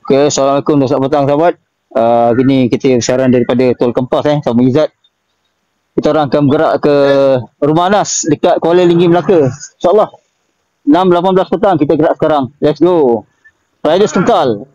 Okay, Assalamualaikum dan selamat petang sahabat. Kini kita siaran daripada Tol Kempas sama Izzat. Kita orang akan bergerak ke Rumah Anas dekat Kuala Linggi, Melaka. InsyaAllah 6.18 petang kita gerak sekarang. Let's go. Riders kekal.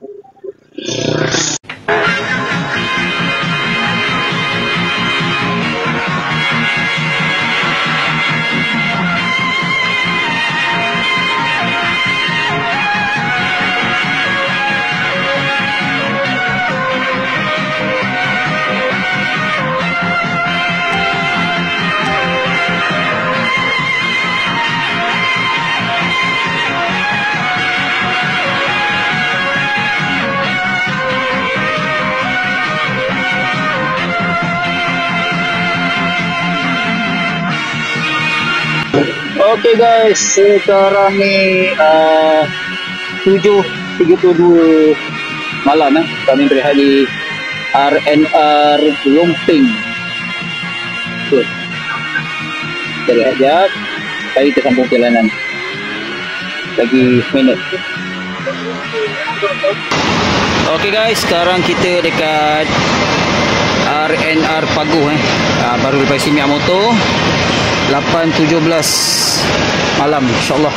Okay guys, sekarang ni 7.32 malam kami berehat di RNR Lumping. Okay. Kita rehat sekejap, kali kita sambung perjalanan lagi minit. Okay guys, sekarang kita dekat RNR Paguh baru lepas Simiak Motor 8.17 malam, insyaAllah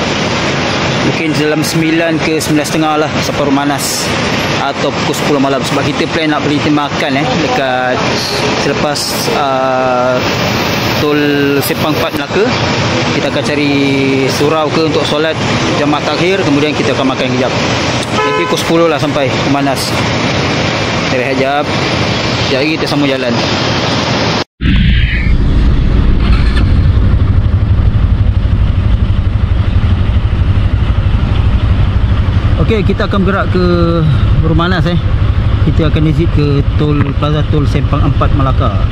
mungkin dalam 9 ke 9.30 lah sampai Rumah Anas atau pukul 10 malam, sebab kita plan nak berhenti makan dekat selepas Tol Sepang 4 Melaka. Kita akan cari surau ke untuk solat jamaah takhir, kemudian kita akan makan kejap. Jadi pukul 10 lah sampai Rumah Anas. Kita rehat kejap, jadi kita sambung jalan. Okey, kita akan bergerak ke Rumah Anas Kita akan exit ke Plaza Tol Sepang 4 Melaka.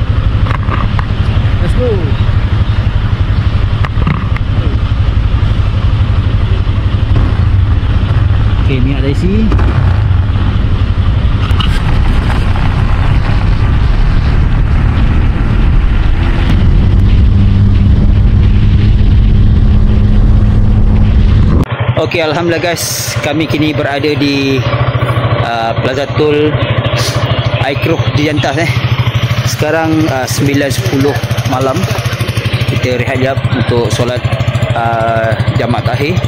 Let's go. Okey, minyak dah isi. Okey, alhamdulillah guys, kami kini berada di Plaza Tol Aikroh di Jantas Sekarang 9.10 malam. Kita rehat jap untuk solat jamaah takhir.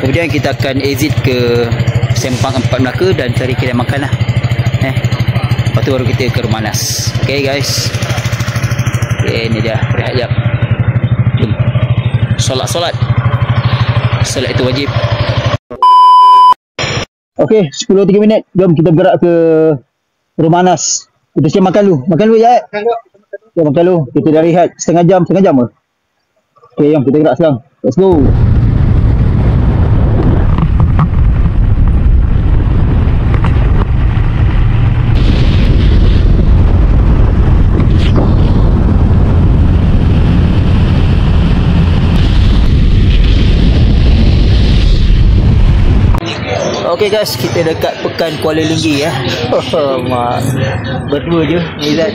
Kemudian kita akan exit ke Sempang 4 Melaka dan cari kedai makan lah. Lepas tu baru kita ke Rumah Anas. Okey guys. Okay, ini dia, rehat jap. Solat itu wajib. Okey, 10.3 minit. Jom kita bergerak ke Rumah Anas. Kita siap makan dulu. Makan dulu ya. Kita makan dulu. Kita dah rehat setengah jam ke. Okey, jom kita gerak sekarang. Let's go. Okey guys, kita dekat Pekan Kuala Linggi Mak, berdua je Izzat.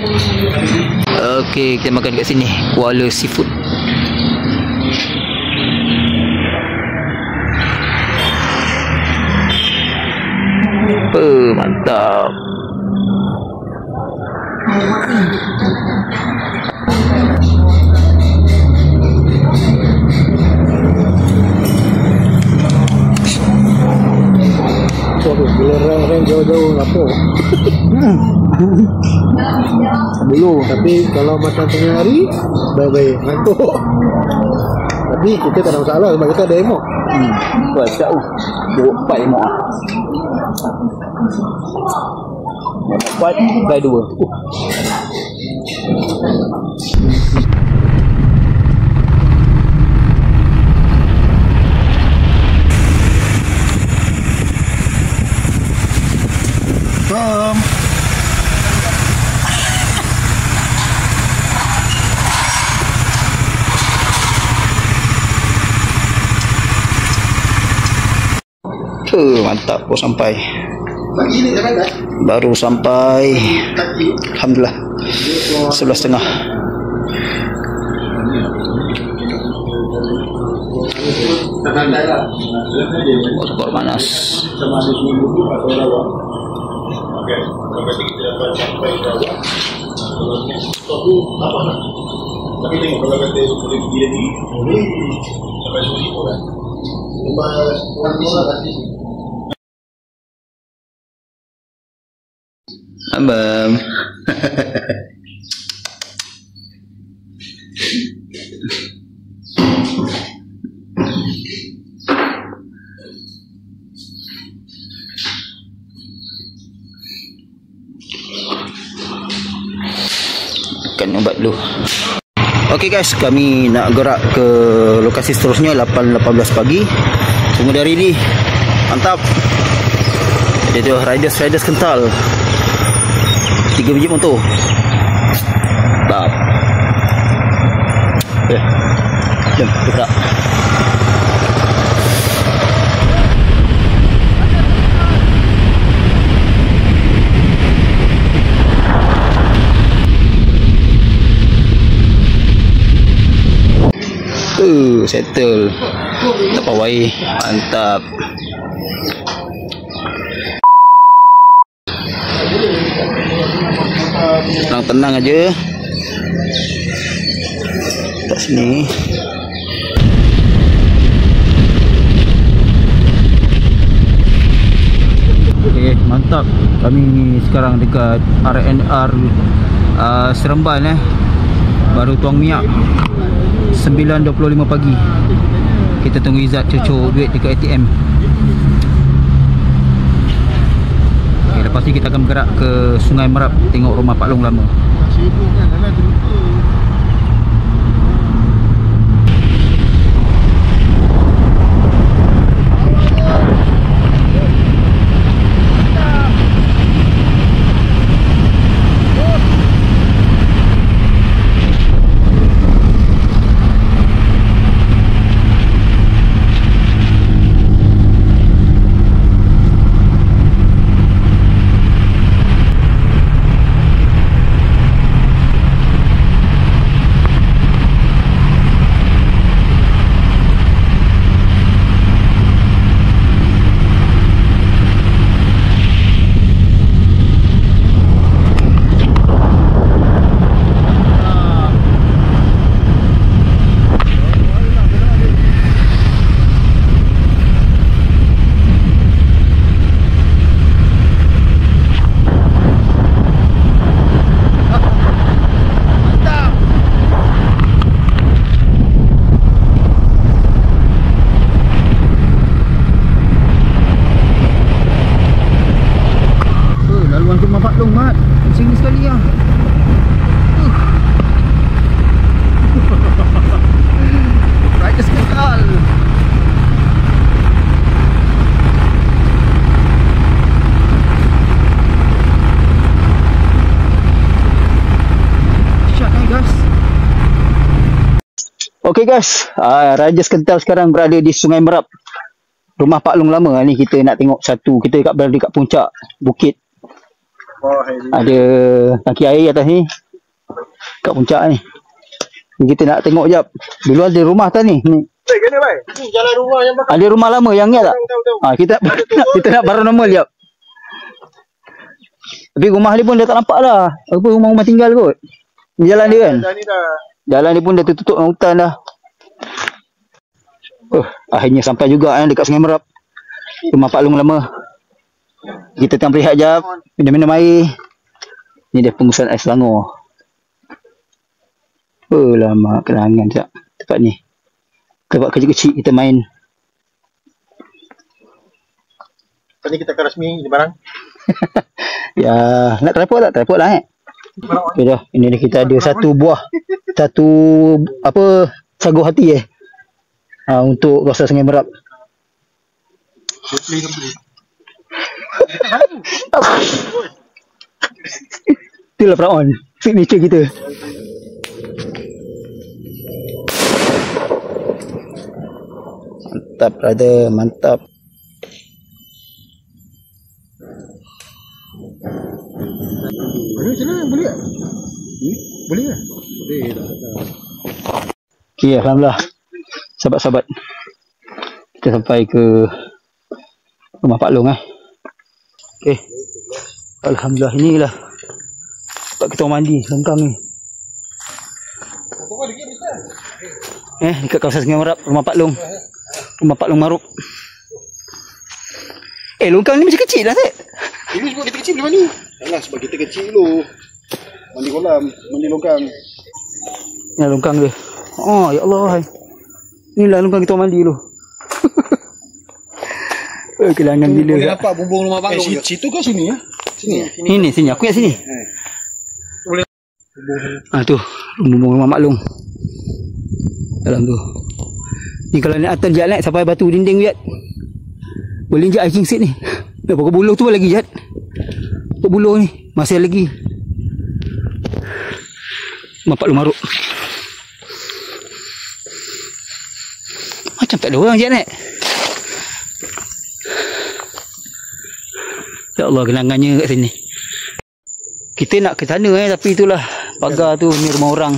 Okey, kita makan kat sini, Kuala Seafood. Mantap. Bila rang jauh-jauh apa? Dulu, tapi kalau macam tengah hari baik-baik ngantuk. Tapi kita tak ada masalah sebab kita ada emok. Wah, jauh. 4 emok ah. 4 by 2. Mantap, baru sampai alhamdulillah 11.30. Rumah Anas. Okey, kalau kata kita dapat sampai ke awal, kalau ni stop tu apa nak? Tapi tengok kalau kata boleh pergi lagi, boleh sampai sini pun kan. Lepas orang tadi. Abang. Makan ubat dulu. Okey guys, kami nak gerak ke lokasi seterusnya 8.18 pagi. Semua dari ni. Mantap. Dia tu riders kental. 3 biji motor. Bab. Jom gerak. Settle. Tak pawai. Mantap. Tenang-tenang aja. Kat sini. Okay, mantap. Kami sekarang dekat RNR Seremban baru tuang minyak 9.25 pagi. Kita tunggu Izzat cucuk duit dekat ATM. Okay, lepas ni kita akan bergerak ke Sungai Merap tengok rumah Pak Long lama. Okey guys, Raja Kental sekarang berada di Sungai Merap. Rumah Pak Long lama ni kita nak tengok satu. Kita berada dekat puncak bukit. Ada tangki air atas ni. Kat puncak ni. Kita nak tengok jap. Dulu ada rumah atas ni. Kena baik. Jalan rumah yang bakal. Ada rumah lama yang ingat tak? Kita nak baru normal jap. Tapi rumah ni pun dah tak nampak dah. Apa rumah-rumah tinggal kot. Jalan dia kan? Jalan ni pun dah tertutup dengan hutan dah. Akhirnya sampai juga dekat Sungai Merap. Rumah Pak Long lama. Kita tengah berehat jap. Minum-minum air. Ni dia pengurusan air Selangor. Lama kenangan jap tempat ni. Tempat kecil-kecil kita main. Lepas ni kita akan rasmi barang. Ya, nak tripod tak? Tripod lah Okay dah. Ini dia kita ada satu buah. Satu apa sagu hati untuk kawasan Sungai Merap. Itulah Praon signature kita. Mantap brother, mantap. Macam mana? Boleh tak? Boleh tak? Boleh tak? Okay, alhamdulillah. Sahabat-sahabat, kita sampai ke rumah Pak Long Okay. Alhamdulillah, inilah tempat kita mandi longkang ni. Dekat kawasan Sungai Merap, Rumah Pak Long. Rumah Pak Long Maruk. Longkang ni macam kecil lah, tak? Dulu sebab kita kecil boleh mandi. Alah, sebab kita kecil dulu. Mandi kolam, mandi longkang. Ni longkang dia. Oh, ya Allah. Inilah longkang kita mandi dulu. Kelangan bila. Boleh dapat bumbung Rumah Pak Long. Situ ke sini ya? Sini. Sini. Aku kat sini. Boleh. Tu, bumbung Rumah Mak Long. Dalam tu. Ni kalau nak atas jalan sampai batu dinding biat. Boleh injak hiking seat ni. Pokok buluh tu lagi jat. Pokok buluh ni masih lagi. Rumah Pak Long Maruk. Macam tak ada orang jat naik. Ya Allah, kenangannya kat sini. Kita nak ke sana tapi itulah pagar tu ni rumah orang.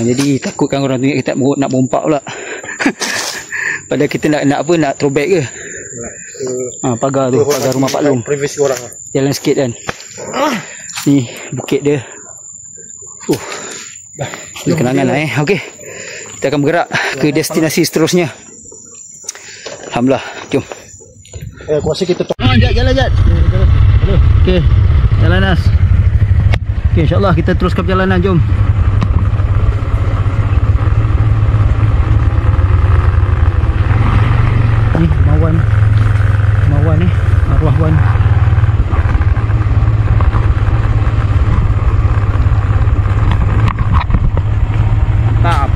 Jadi takutkan orang tu kita nak bompak pula. Padahal kita nak throwback ke. Pagar tu, pagar Rumah Pak Long. Privasi orang. Jalan sikit kan. Ni bukit dia. Ni kenangan lah Okey. Kita akan bergerak ke destinasi seterusnya. Alhamdulillah, jom. Kuasa kita jalan. Okey. Jalan Nas. Okey, insya-Allah kita teruskan perjalanan, jom. Ni Mawan ni, arwah Wan. Tap.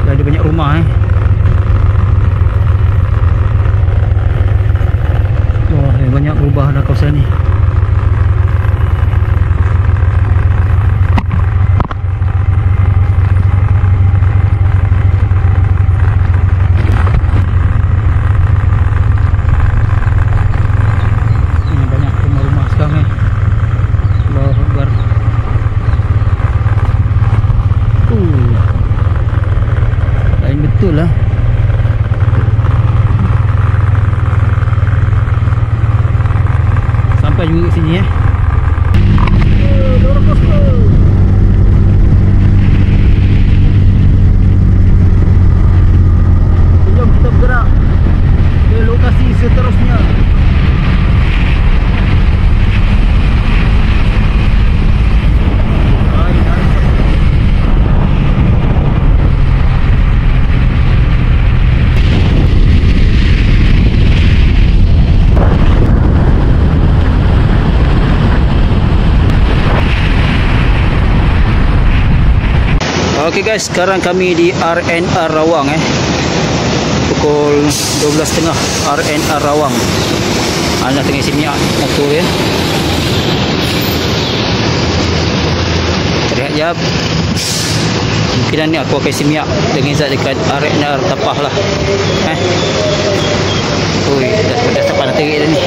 Ada banyak rumah banyak berubah dah kawasan ni. Banyak rumah-rumah sekarang Allahu Akbar. Lain betul lah. Sampai juga kat sini Jom kita bergerak ke lokasi seterusnya. Okey guys, sekarang kami di RNR Rawang pukul 12.30 RNR Rawang. Anda tengah isi minyak motor ya. Rehat jap. Mungkinan ni aku akan isi minyak dengan zat dekat RNR Tapah lah. Dah tak panas terik dah ni.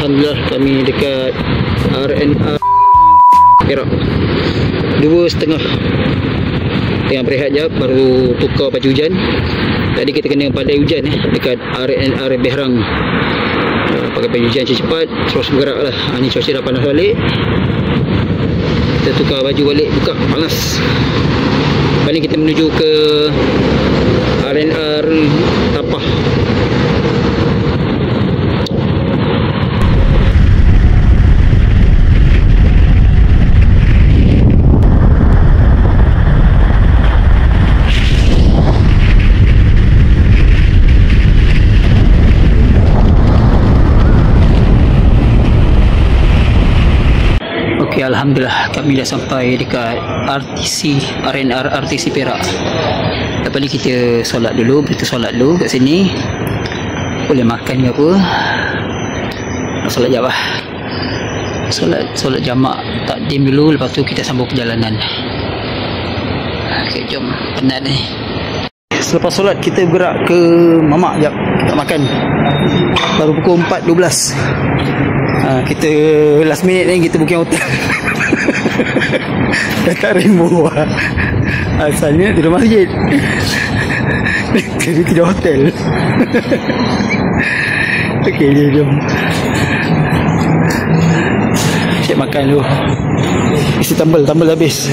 Alhamdulillah kami dekat RNR Perak 2.30. Tengah berehat jap baru tukar baju hujan. Tadi kita kena pandai hujan dekat RNR Behrang. Pakai baju hujan cepat terus bergerak lah. Ni cuaca dah panas balik. Kita tukar baju balik, buka panas. Paling kita menuju ke RNR Tapah. Okay, Alhamdulillah kami dah sampai dekat RNR RTC Perak. Lepas ni kita solat dulu, kita solat dulu kat sini. Boleh makan ke apa. Solat jap lah. Solat jamak takdim dulu, lepas tu kita sambung perjalanan. Okay, jom. Penat ni. Selepas solat kita bergerak ke mamak jap, kita makan. Baru pukul 4.12. Kita last minute ni kita booking hotel. Dekat Rainbow lah. Asalnya tidur masjid. Jadi tidur hotel. Okay, jom. Cek makan dulu. Isi tambal habis.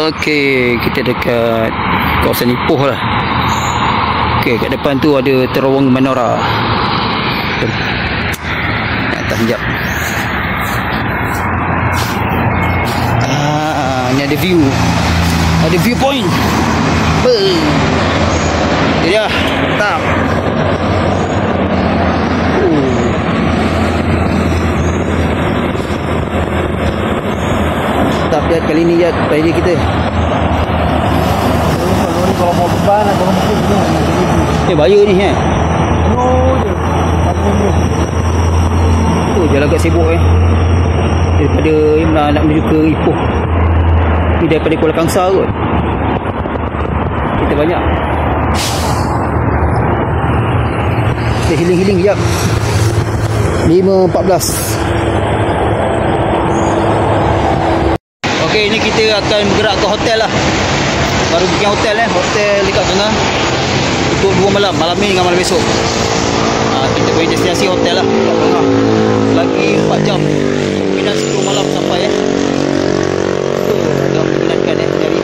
Okey, kita dekat kawasan Ipoh lah. Okey, kat depan tu ada terowong Menora. Atas sekejap. Ni ada view. Ada viewpoint. Ini dia. Mantap. Jad, kali ni Jad, rider kita. Kalau mau beban atau mungkin bayar ni jalan agak sibuk daripada Imran nak menuju ke Ipoh ni, daripada Kuala Kangsar kot. Kita banyak kita healing jap. 5.14. Okay, ni kita akan bergerak ke hotel lah. Baru booking hotel hotel dekat tengah untuk 2 malam, malam ni dengan malam besok. Kita pergi destinasi hotel lah dekat tengah. Lagi 4 jam, kemungkinan 10 malam sampai agak menyenangkan jari.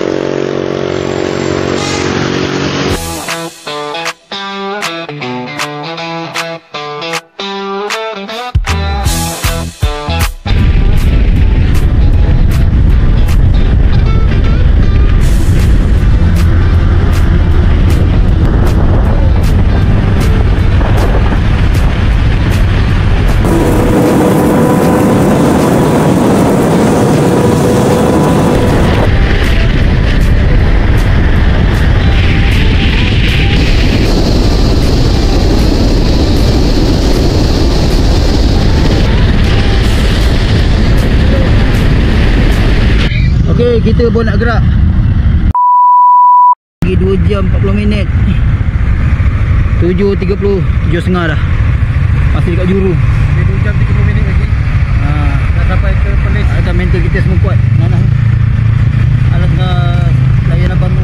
Kita pun nak gerak lagi 2 jam 40 minit. 7.30, 7.30 dah. Masih dekat Juru. 2 jam 30 minit lagi. Dah sampai ke Perlis. Ada mental kita semua kuat. Mana alat tengah layan abang tu.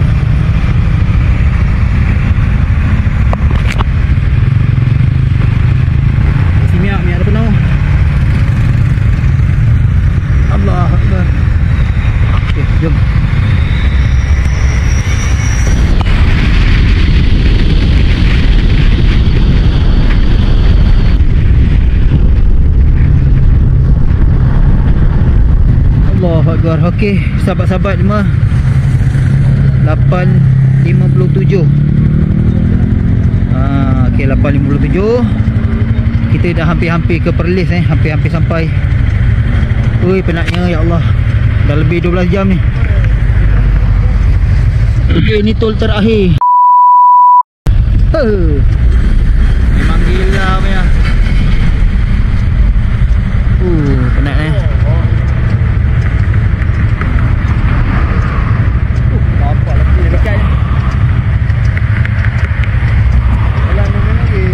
Si Miak ada penuh. Allah Akbar. Jom. Allahu Akbar. Okey, sahabat-sahabat semua. 8.57. Okey, 8.57. Kita dah hampir-hampir ke Perlis hampir-hampir sampai. Oi, penatnya ya Allah. Dah lebih 12 jam ni. Okey, ni tol terakhir. Memang gila punya. Penat Nampak lagi dekat ni. Jalan ni lagi.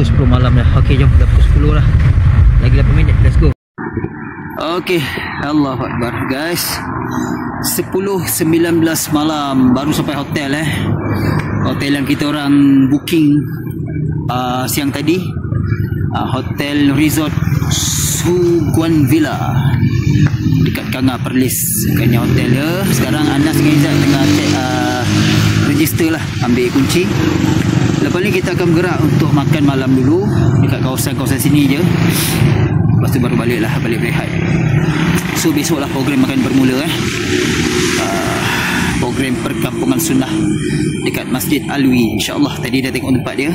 10 malam dah. Okey, jom dah pukul 10 lah. Lagi 8 minit. Let's go. Okey, Allahu Akbar guys. 10.19 malam baru sampai hotel hotel yang kita orang booking siang tadi, Hotel Resort Suguan Villa dekat Kanga Perlis kan hotel dia. Sekarang Anas dengan Izzat tengah check register lah, ambil kunci. Lepas ni kita akan bergerak untuk makan malam dulu dekat kawasan-kawasan sini je. Lepas tu baru balik berehat. So besok lah program akan bermula program perkampungan sunnah dekat Masjid Alwi, insyaAllah. Tadi dah tengok tempat dia,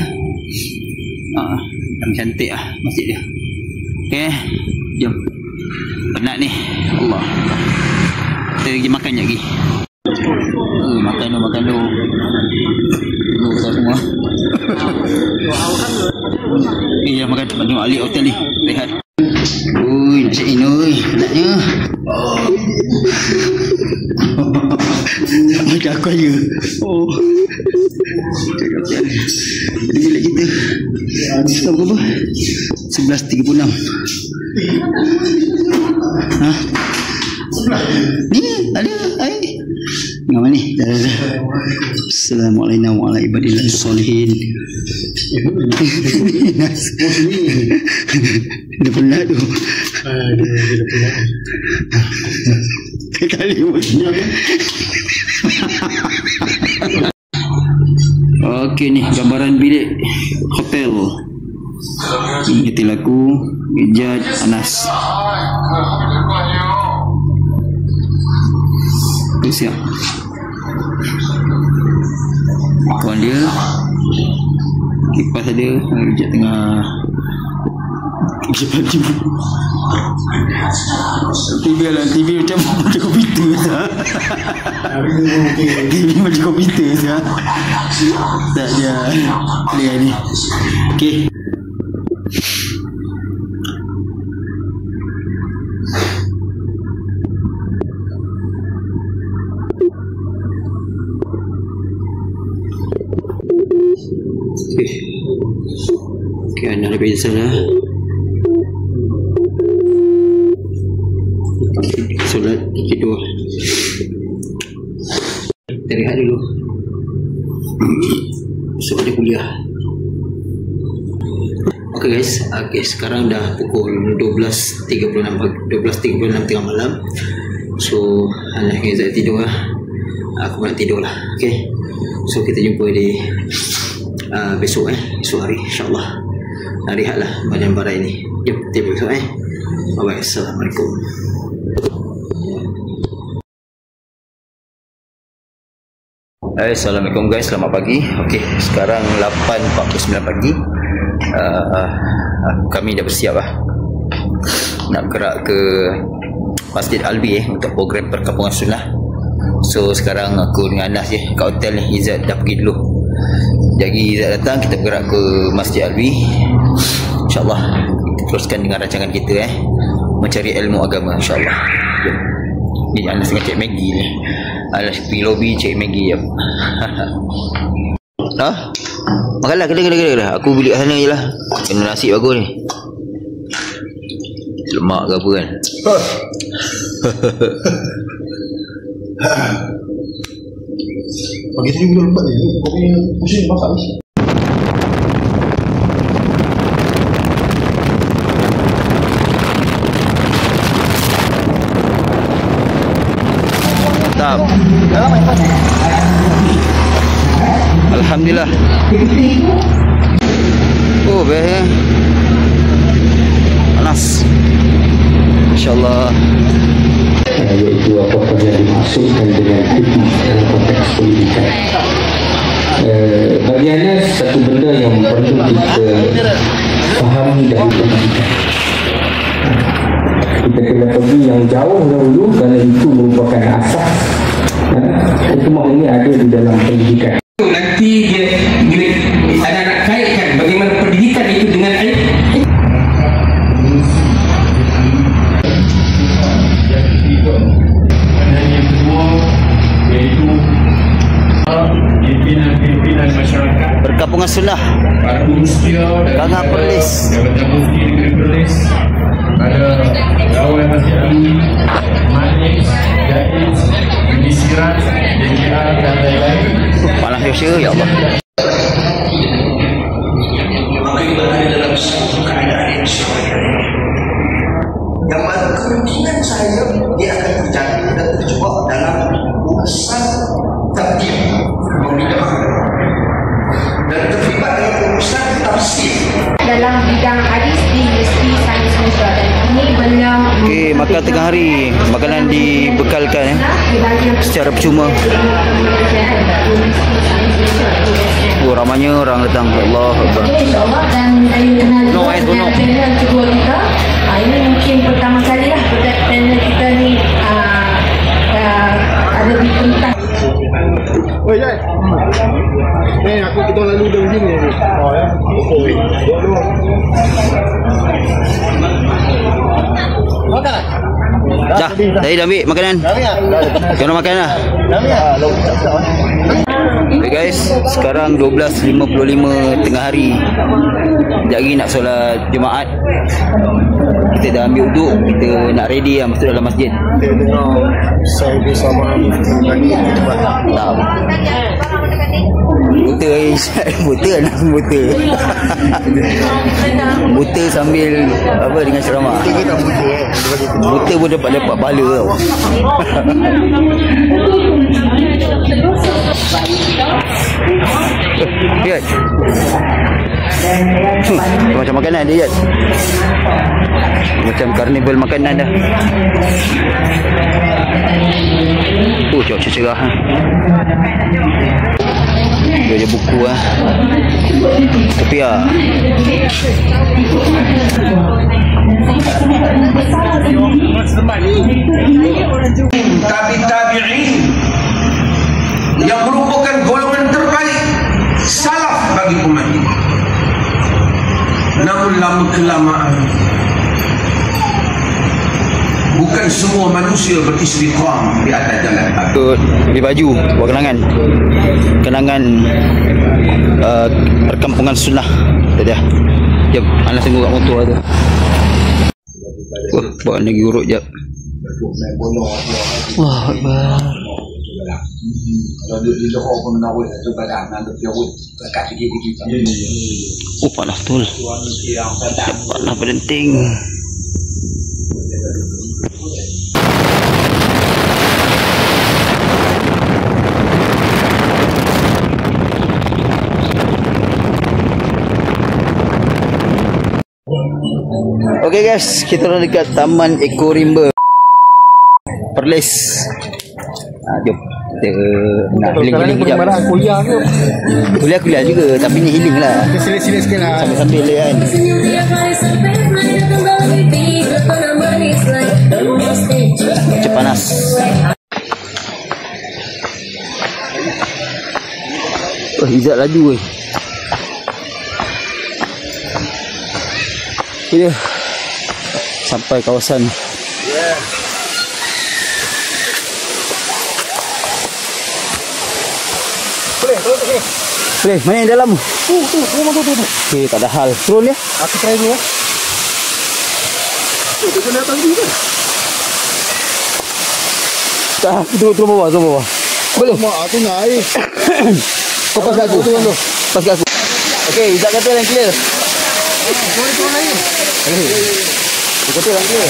yang cantik lah masjid dia. Okay, jom. Penat ni, Allah. Kita pergi makan lagi. Makan dulu. Kita semua. Ya, makan tempat tengok alik hotel ni. Lihat. Ui, nak check in ui. Penatnya. Macam aku aja. Jadi bilik kita sekarang berapa? 11.36. Ni ada air. Ngapa ni? Dah. Assalamualaikum warahmatullahi wabarakatuh. Dah penat tu. Dah penat. Kali ni. Okey ni gambaran bilik hotel. Ini aku, Ijat, Anas. Siap. Kawan dia, kipas ada, Ijat tengah TV macam komputer TV macam komputer tak dia ni. Okay. Okay, anak lebih sana. Solat tidur. Kita rehat dulu. Besok ada kuliah. Okay guys, sekarang dah pukul 12.36 tengah malam. So anak saya tidur lah. Aku nak tidur lah. Okay, so kita jumpa di besok hari insyaAllah. Rehat lah badan barai ni. Jom kita besok Bye. Assalamualaikum. Assalamualaikum guys, selamat pagi. Okey, sekarang 8.49 pagi. Kami dah bersiap nak gerak ke Masjid Alwi untuk program perkampungan sunnah. So sekarang aku dengan Anas kat hotel ni. Izzat dah pergi dulu. Jadi Izzat datang, kita bergerak ke Masjid Alwi. InsyaAllah kita teruskan dengan rancangan kita mencari ilmu agama insyaAllah. Ni Anas tengah cek Maggi ni. Alas pergi lobby cek Maggi jap. Makanlah kena. Aku beli kat sana je lah. Kena nasi bagus ni. Lemak ke apa kan. Pagi tadi boleh lepas ni. Kau punya pusing masak ni. Alhamdulillah. Oh, best panas. InsyaAllah. Iaitu apakah yang dimaksudkan dengan kritik dalam konteks pendidikan. Bagi Anas, satu benda yang perlu kita fahami dari pendidikan. Kita kena pergi yang jauh dahulu kerana itu merupakan asas. Hikmah ini ada di dalam pendidikan. Nanti dia ada nak kaitkan bagaimana pendidikan itu dengan yang kedua iaitu pimpinan-pimpinan masyarakat perkampungan sunnah para pengurus dia Kanga Perlis, Jabatan Mufti Negeri Perlis, ada Pegawai Masjid Ali, Manis, Jadis, Penisiran, DJR dan lain-lain. panas Yosya, ya Allah. Maka kita berada dalam satu keadaan yang sesuai. Yang mana kemungkinan saya dia akan terjadi dan terjebak dalam urusan takdir membidang dan terlibat dalam urusan tafsir dalam bidang hadis di Universiti Sains Malaysia dan ini beliau Okey, makan tengah hari, makanan dibekalkan secara percuma. Oh, ramainya orang datang. Allah Akbar. InsyaAllah dan saya kenal No, ais dengan bunuh. panel kedua kita. Ini mungkin pertama kali lah panel kita ni ada di pentas. Oh ya. Aku kita lalu dah begini ni. Oh ya. Makan. Dah, tadi dah ambil makanan. Kau nak makan lah. Okay guys, sekarang 12.55 tengah hari. Sekejap lagi nak solat Jumaat. Kita dah ambil uduk, kita nak ready lah masuk dalam masjid. Kita dengar saya bersama lagi kita Tak. Buta buta nak buta. Buta sambil apa dengan ceramah. kita tak buta Buta pun dapat pahala tau. Lihat. Macam makanan dia, lihat. Macam karnival makanan dah. Oh, cuaca cerah. Dia ada buku lah. Tapi ya. tabi'in yang merupakan golongan terbaik salaf bagi umat ini. Namun lama kelamaan bukan semua manusia beristiqam di atas jalan Allah. Ikut beli baju buat kenangan perkampungan sunnah. Tadi dah. Jom, Anas tunggu kat motor tu. Bawa lagi urut jap. Wah, Akbar. Oh, panas betul. Panas berdenting. Okay guys, kita dah dekat Taman Ekorimba Perlis. Jom kita nak healing-healing kejap. Kuliah ke? Kuliah juga, tapi ni healing lah. Sila-sila sikit lah. Sambil-sambil dia kan. Macam panas. Oh, Izzat laju weh. Ini sampai kawasan. Boleh, mana yang dalam? Tu. Okey, tak ada hal. Turun dia. Aku try dulu. Dia kena datang dulu kan? Tak, turun bawah. Boleh. Mak aku nak air. Kau pas kat aku. Pas kat aku. Okey, Izzat kata yang clear. Turun air. Dia kata yang clear.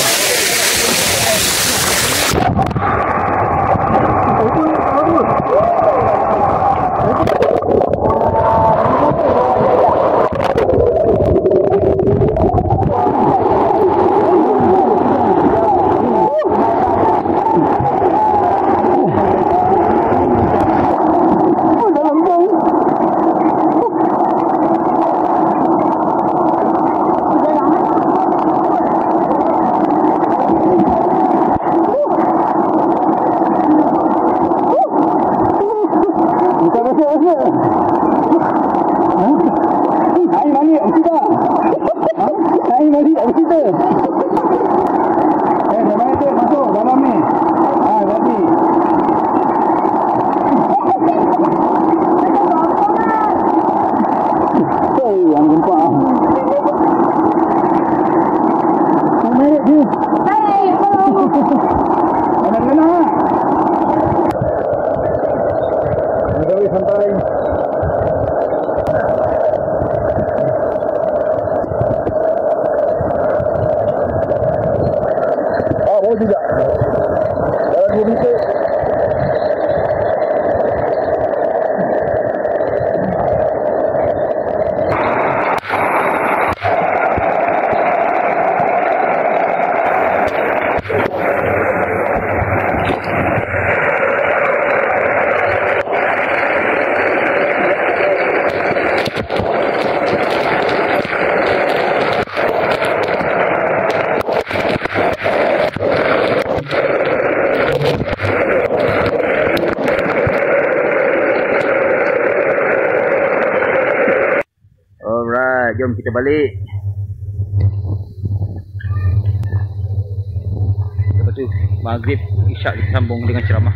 Jom kita balik. Lepas tu maghrib isyak kita sambung dengan ceramah.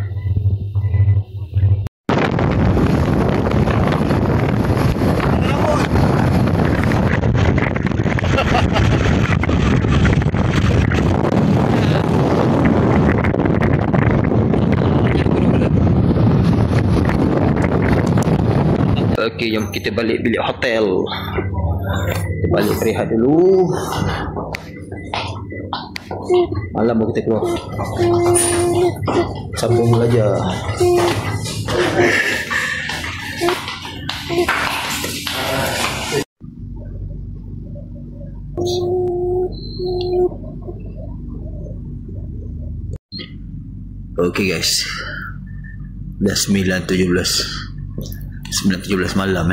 Okey, jom kita balik bilik hotel. Kita balik rehat dulu. Malam baru kita keluar. Sambung belajar. Okey guys, dah 9.17 malam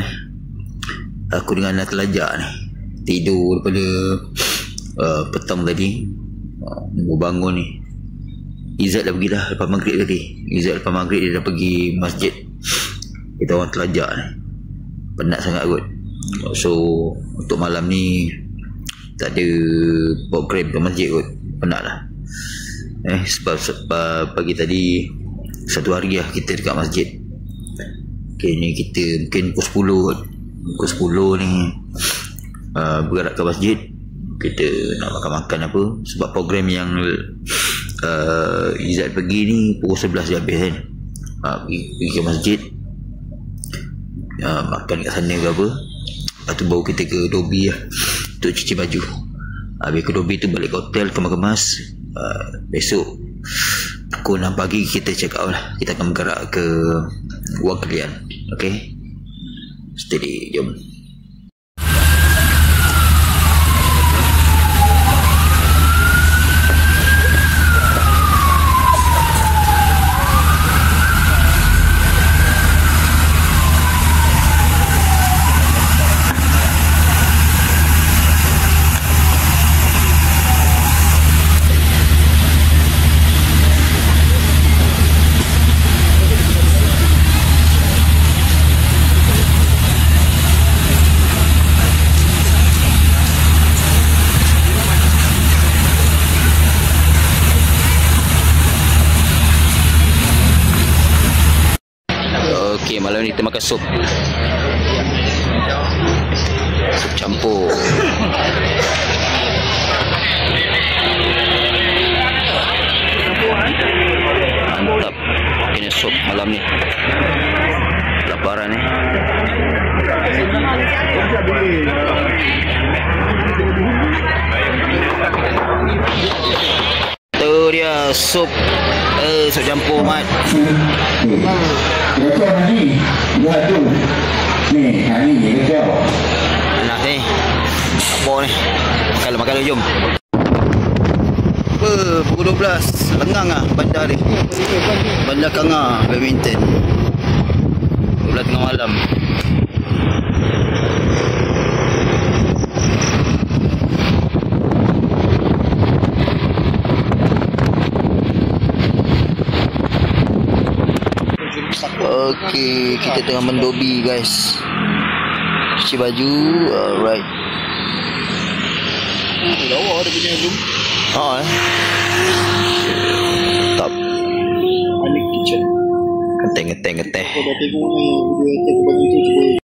Aku dengan anak telajak ni tidur daripada petang tadi. Baru bangun ni. Izzat dah pergi dah lepas maghrib tadi. Izzat lepas maghrib dia dah pergi masjid. Kita orang telajak ni penat sangat kot. So untuk malam ni tak ada program ke masjid kot. Penat lah. Sebab pagi tadi satu hari lah kita dekat masjid. Okay, ni kita mungkin pukul 10 kot. Pukul 10 ni bergerak ke masjid. Kita nak makan-makan apa. Sebab program yang Izzat pergi ni pukul 11 dia habis kan. Pergi ke masjid, makan kat sana ke apa. Lepas tu baru kita ke Dobi lah untuk cuci baju. Habis ke Dobi tu balik ke hotel, kemas-kemas. Besok pukul 6 pagi kita check out lah. Kita akan bergerak ke Wang Kalian. Okay, steady, jom. Okey, malam ni kita makan sup. Sup campur. Mantap. Ini sup malam ni. Laparan ni. Tu dia sup. Sup campur mat. Kacau lagi. Dua tu. Ni, hari ni kacau. Enak ni. Apa ni? Makan jom. Pukul 12. Lengang lah bandar ni. Bandar Kanga, badminton. 12 tengah malam. Okey, kita tengah mendobi guys. Cuci baju, alright. Lawa ada punya zoom. Top. Anik kitchen. Geteh. Kau dah tengok video attack baju tu cuba